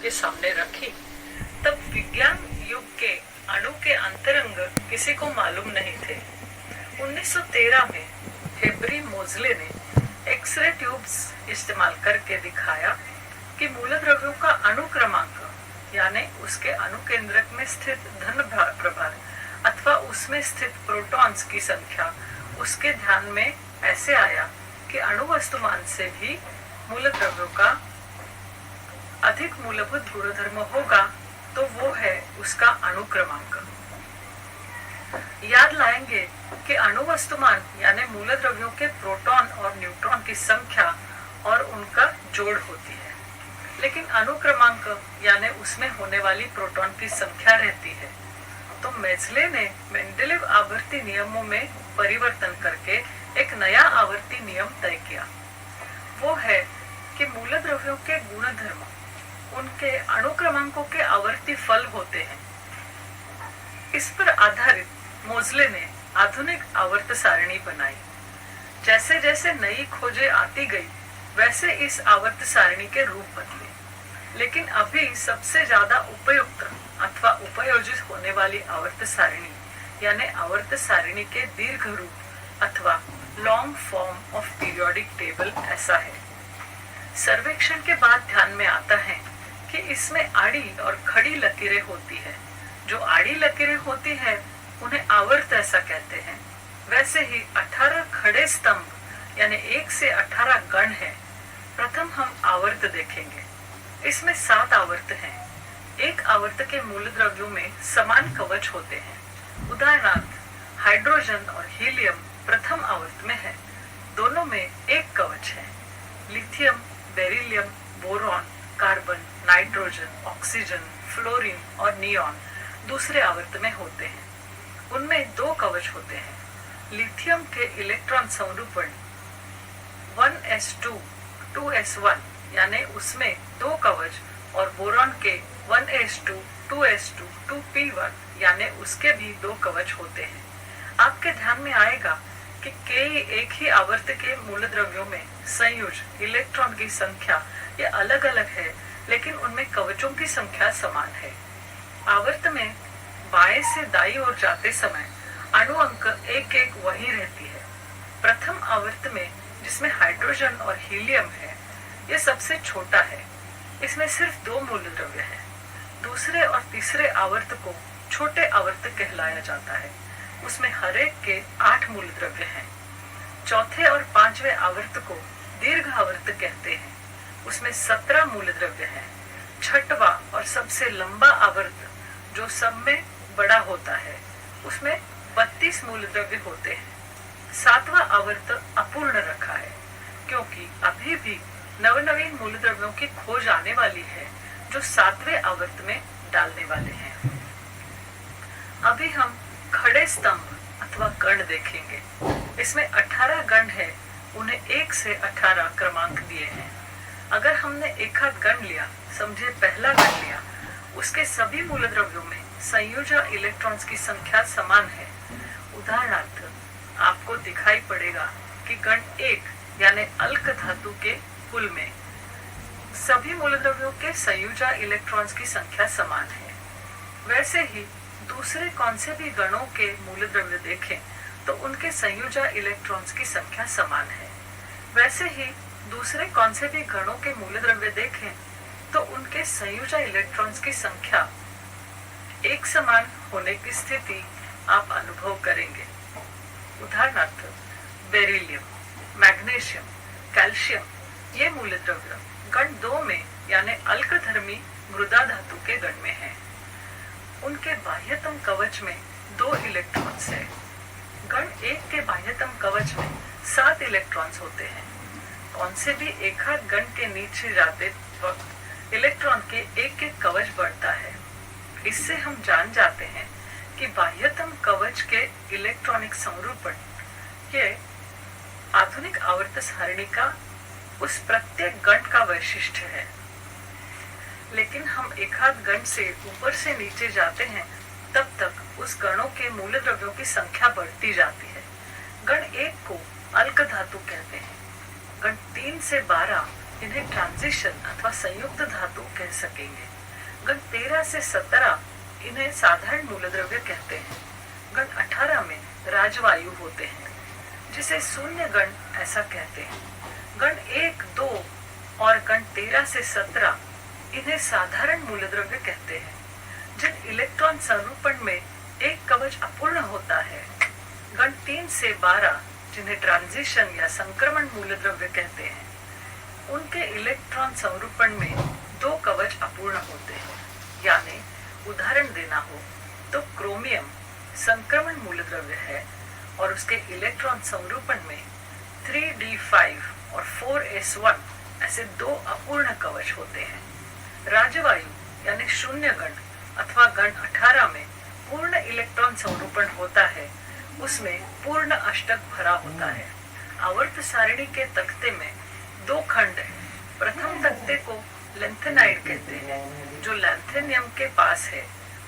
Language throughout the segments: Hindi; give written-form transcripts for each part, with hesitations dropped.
के सामने रखी, तब विज्ञान युग के अणु के अंतरंग किसी को मालूम नहीं थे। 1913 में हेनरी मोज़ले ने एक्सरे ट्यूब्स इस्तेमाल करके दिखाया कि मूलद्रव्यों का अणु क्रमांक यानी उसके अणु केंद्रक में स्थित धन प्रभार अथवा उसमें स्थित प्रोटॉन्स की संख्या उसके ध्यान में ऐसे आया कि अणु वस्तुमान से भी मूलद्रव्यों का अधिक मूलभूत गुणधर्म होगा, तो वो है उसका अणु क्रमांक। याद लाएंगे कि अणु वस्तुमान यानी मूलद्रव्यों के प्रोटॉन और न्यूट्रॉन की संख्या और उनका जोड़ होती है, लेकिन अणु क्रमांक यानी उसमें होने वाली प्रोटॉन की संख्या रहती है। तो मेज़ले ने मेंडेलीव आवर्ती नियमों में परिवर्तन करके एक नया आवर्ती नियम तय किया। वो है कि मूलद्रव्यों के गुणधर्म उनके अणु क्रमांकों के आवर्ती फल होते हैं। इस पर आधारित मोज़ले ने आधुनिक आवर्त सारणी बनाई। जैसे जैसे नई खोजें आती गई, वैसे इस आवर्त सारणी के रूप बदले, लेकिन अभी सबसे ज्यादा उपयुक्त अथवा उपयोजित होने वाली आवर्त सारणी यानी आवर्त सारणी के दीर्घ रूप अथवा long form of periodic table ऐसा है। सर्वेक्षण के बाद ध्यान में आता है कि इसमें आड़ी और खड़ी लकीरें होती है। जो आड़ी लकीरें होती है उन्हें आवर्त ऐसा कहते हैं। वैसे ही 18 खड़े स्तंभ यानी 1 से 18 गण है। प्रथम हम आवर्त देखेंगे। इसमें 7 आवर्त हैं। एक आवर्त के मूलद्रव्यों में समान कवच होते हैं। उदाहरणार्थ हाइड्रोजन और हीलियम प्रथम आवर्त में है। दोनों में एक कवच है। Lithium, beryllium, boron, carbon, nitrogen, oxygen, fluorine और नियॉन दूसरे आवर्त में होते हैं। उनमें 2 कवच होते हैं। लिथियम के इलेक्ट्रॉन संरूपण 1s2 2s1 यानी उसमें 2 कवच और बोरॉन के 1s2 2s2 2p1 यानी उसके भी 2 कवच होते हैं। आपके ध्यान में आएगा कि कई एक ही आवर्त के मूलद्रव्यों में संयुज इलेक्ट्रॉन की संख्या ये अलग अलग है, लेकिन उनमें कवचों की संख्या समान है। आवर्त में बाएं से दाईं ओर जाते समय अणु अंक 1-1 वही रहती है। प्रथम आवर्त में जिसमें हाइड्रोजन और हीलियम है, यह सबसे छोटा है। इसमें सिर्फ 2 मूलद्रव्य हैं। दूसरे और तीसरे आवर्त को छोटे आवर्त कहलाया जाता है। उसमें हर एक के 8 मूलद्रव्य हैं। चौथे और 5वें आवर्त को दीर्घ आवर्त कहते हैं। उसमें 17 मूलद्रव्य हैं। छठवां और सबसे लंबा आवर्त जो सब में बड़ा होता है, उसमें 32 मूलद्रव्य होते हैं। 7वां आवर्त अपूर्ण रखा है, क्योंकि अभी भी नवनवीन मूलद्रव्यों की खोज आने वाली है जो 7वें आवर्त में डालने वाले हैं। अभी हम खड़े स्तंभ अथवा गण देखेंगे। इसमें 18 गण है। उन्हें 1 से 18 क्रमांक दिए हैं। अगर हमने एक आध गण लिया, समझे पहला गण लिया, उसके सभी मूलद्रव्यों में संयोजक इलेक्ट्रॉन्स की संख्या समान है। उदाहरणार्थ आपको दिखाई पड़ेगा कि गण 1 यानी अल्क धातु के कुल में सभी मूलद्रव्यों के संयोजक इलेक्ट्रॉन्स की संख्या समान है। वैसे ही दूसरे कौन से भी गणों के मूलद्रव्य देखें तो उनके संयोजक इलेक्ट्रॉन्स की संख्या समान है। वैसे ही दूसरे कौन से भी गणों के मूलद्रव्य देखें तो उनके संयोजक इलेक्ट्रॉन्स की संख्या एक समान होने की स्थिति आप अनुभव करेंगे। उदाहरणार्थ बेरिलियम, मैग्नीशियम, कैल्शियम ये मूलद्रव्य गण 2 में यानी अल्कधर्मी मृदा धातु के गण में है। उनके बाह्यतम कवच में 2 इलेक्ट्रॉन्स है। गण 1 के बाह्यतम कवच में 7 इलेक्ट्रॉन्स होते हैं। कौन से भी एक आध गण के नीचे जाते वक्त इलेक्ट्रॉन के एक कवच बढ़ता है। इससे हम जान जाते हैं कि बाह्यतम कवच के इलेक्ट्रॉनिक संरूपण ये आधुनिक आवर्त सारणी का उस प्रत्येक गण का वैशिष्ट्य है। लेकिन हम एक आध गण से ऊपर से नीचे जाते हैं, तब तक उस गणों के मूलद्रव्यों की संख्या बढ़ती जाती है। गण 1 को अल्क धातु कहते हैं। गण 3 से 12 इन्हें ट्रांजिशन अथवा संयुक्त धातु कह सकेंगे। गण 13 से 17 इन्हें साधारण मूलद्रव्य कहते हैं। गण 18 में राजवायु होते हैं, जिसे शून्य गण ऐसा कहते हैं। गण 1, 2 और गण 13 से 17 इन्हें साधारण मूलद्रव्य कहते हैं। जिन इलेक्ट्रॉन संरूपण में एक कवच अपूर्ण होता है। गण 3 से 12 जिन्हें ट्रांजिशन या संक्रमण मूलद्रव्य कहते हैं, उनके इलेक्ट्रॉन संरूपण में 2 कवच अपूर्ण होते हैं। यानी उदाहरण देना हो तो क्रोमियम संक्रमण मूलद्रव्य है और उसके इलेक्ट्रॉन संरूपण में 3d5 और 4s1 ऐसे 2 अपूर्ण कवच होते हैं। राजवायु यानी शून्य गण अथवा गण 18 में पूर्ण इलेक्ट्रॉन संरूपण होता है, उसमें पूर्ण अष्टक भरा होता है। आवर्त सारणी के तख्ते में 2 खंड हैं। प्रथम तख्ते को लेंथेनाइड कहते हैं, जो लैंथेनियम के पास है।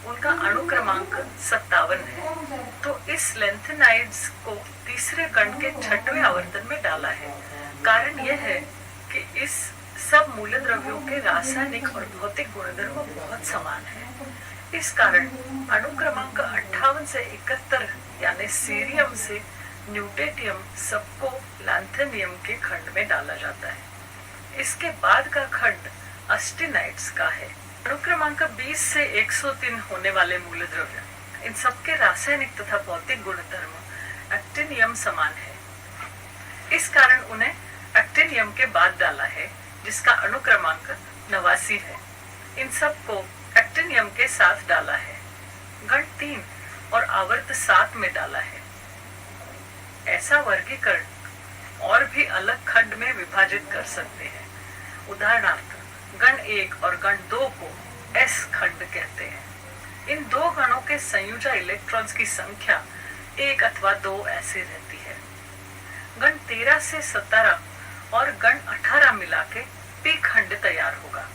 उनका अणु क्रमांक 57 है। तो इस लेंथेनाइड्स को तीसरे खंड के 6वें आवर्तन में डाला है। कारण यह है कि इस सब मूलद्रव्यों के रासायनिक और भौतिक गुणधर्म बहुत समान है। इस कारण अणु क्रमांक 58 से 71 यानी सीरियम से न्यूटेटियम सबको लैंथेनियम के खंड में डाला जाता है। इसके बाद का खंड अस्टेनाइड्स का है। अणु क्रमांक 20 से 103 होने वाले मूलद्रव्य, इन सबके रासायनिक तथा भौतिक गुणधर्म एक्टिनियम समान है। इस कारण उन्हें एक्टिनियम के बाद डाला है, जिसका अणु क्रमांक 89 है। इन सबको एक्टिनियम के साथ डाला है। गण 3 और आवर्त 7 में डाला है। ऐसा वर्गीकरण और भी अलग खंड में विभाजित कर सकते हैं। उदाहरणार्थ गण 1 और गण 2 को एस खंड कहते हैं। इन 2 गणों के संयोजा इलेक्ट्रॉन्स की संख्या 1 अथवा 2 ऐसे रहती है। गण 13 से 17 और गण 18 मिला के पी खंड तैयार होगा।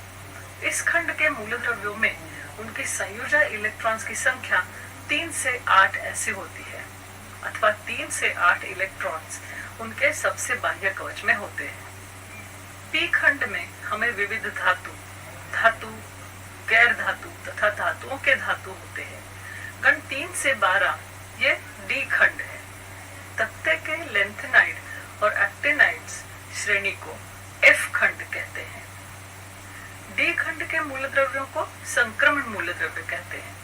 इस खंड के मूलद्रव्यों में उनकी संयोजा इलेक्ट्रॉन्स की संख्या 3 से 8 ऐसी होती है, अथवा 3 से 8 इलेक्ट्रॉन्स उनके सबसे बाह्य कवच में होते हैं। पी खंड में हमें विविध धातु, गैर धातु तथा धातुओं के धातु होते हैं। गण 3 से 12 ये डी खंड है। तख्ते के लेंथेनाइड और एक्टिनाइड्स श्रेणी को एफ खंड कहते हैं। डी खंड के मूलद्रव्यों को संक्रमण मूलद्रव्य कहते हैं।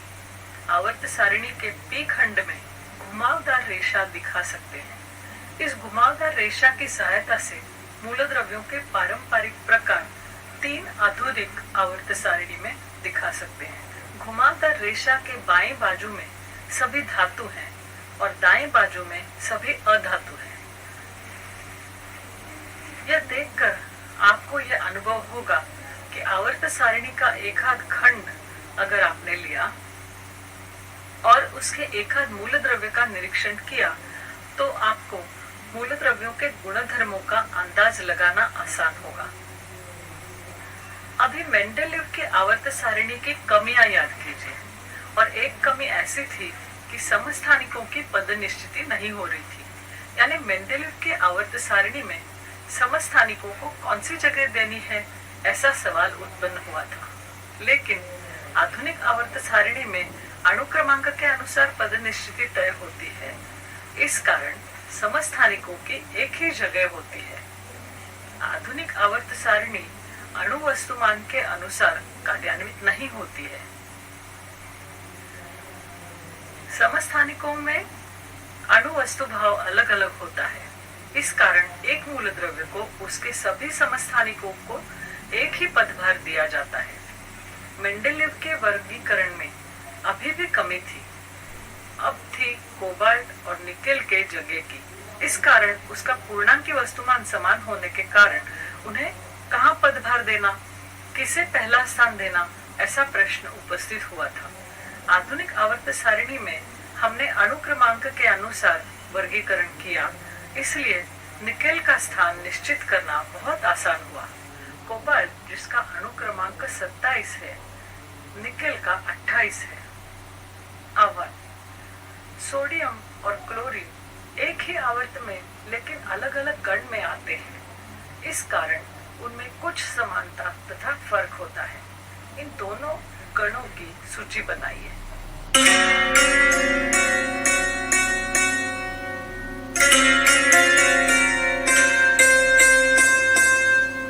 आवर्त सारिणी के पी खंड में घुमावदार रेशा दिखा सकते हैं। इस घुमावदार रेशा की सहायता से मूलद्रव्यों के पारंपरिक प्रकार 3 आधुनिक आवर्त सारिणी में दिखा सकते हैं। घुमावदार रेशा के बाएं बाजू में सभी धातु हैं और दाएं बाजू में सभी अधातु हैं। यह देखकर आपको यह अनुभव होगा कि आवर्त सारिणी का एकाध खंड अगर आपने लिया और उसके एकाध मूलद्रव्य का निरीक्षण किया, तो आपको मूलद्रव्यों के गुणधर्मों का अंदाज लगाना आसान होगा। अभी मेंडेलीव की आवर्त सारिणी की कमियां याद कीजिए। और एक कमी ऐसी थी कि समस्थानिकों की पद निश्चिति नहीं हो रही थी। यानी मेंडेलीव की आवर्त सारिणी में समस्थानिकों को कौन सी जगह देनी है, ऐसा सवाल उत्पन्न हुआ था। लेकिन आधुनिक आवर्त सारिणी में अणु क्रमांक के अनुसार पद निश्चिति तय होती है। इस कारण समस्थानिकों की एक ही जगह होती है। आधुनिक आवर्त सारिणी अणु वस्तुमान के अनुसार कार्यान्वित नहीं होती है। समस्थानिकों में अणु वस्तु भाव अलग अलग होता है। इस कारण एक मूलद्रव्य को उसके सभी समस्थानिकों को एक ही पदभार दिया जाता है। मेंडेलीव के वर्गीकरण में अभी भी कमी थी। अब थी कोबाल्ट और निकेल के जगह की। इस कारण उसका पूर्णांकी वस्तुमान समान होने के कारण उन्हें कहाँ पदभार देना, किसे पहला स्थान देना, ऐसा प्रश्न उपस्थित हुआ था। आधुनिक आवर्त सारिणी में हमने अणु क्रमांक के अनुसार वर्गीकरण किया, इसलिए निकेल का स्थान निश्चित करना बहुत आसान हुआ। कोबाल्ट जिसका अणु क्रमांक 27 है, निकेल का 28 है। आवर्त सोडियम और क्लोरीन एक ही आवर्त में लेकिन अलग अलग गण में आते हैं। इस कारण उनमें कुछ समानता तथा फर्क होता है। इन दोनों उपकरणों की सूची बनाइए।